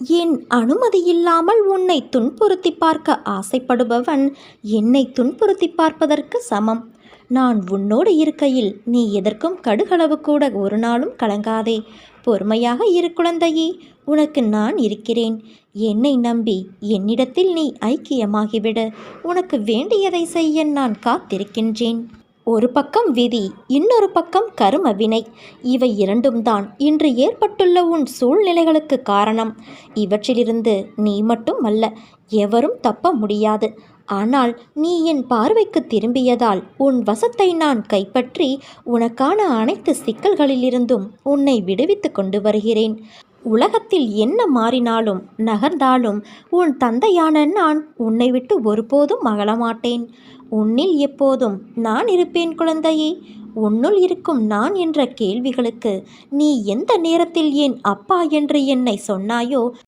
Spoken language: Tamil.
என் அனுமதியில்லாமல் உன்னை துன்புறுத்தி பார்க்க ஆசைப்படுபவன் என்னை துன்புறுத்தி பார்ப்பதற்கு சமம். நான் உன்னோடு இருக்கையில் நீ எதற்கும் கடுகளவு கூட ஒரு நாளும் கலங்காதே. பொறுமையாக இரு குழந்தையே, உனக்கு நான் இருக்கிறேன். என்னை நம்பி என்னிடத்தில் நீ ஐக்கியமாகிவிடு. உனக்கு வேண்டியதை செய்ய நான் காத்திருக்கின்றேன். ஒரு பக்கம் விதி, இன்னொரு பக்கம் கரும வினை. இவை இரண்டும் தான் இன்று ஏற்பட்டுள்ள உன் சூழ்நிலைகளுக்கு காரணம். இவற்றிலிருந்து நீ மட்டும் அல்ல, எவரும் தப்ப முடியாது. ஆனால் நீ என் பார்வைக்கு திரும்பியதால் உன் வசத்தை நான் கைப்பற்றி உனக்கான அனைத்து சிக்கல்களிலிருந்தும் உன்னை விடுவித்து கொண்டு வருகிறேன். உலகத்தில் என்ன மாறினாலும் நகர்ந்தாலும் உன் தந்தையான நான் உன்னை விட்டு ஒருபோதும் அகலமாட்டேன். உன்னில் எப்போதும் நான் இருப்பேன் குழந்தையே. உன்னுள் இருக்கும் நான் என்ற கேள்விகளுக்கு நீ எந்த நேரத்தில் என் அப்பா என்று என்னை சொன்னாயோ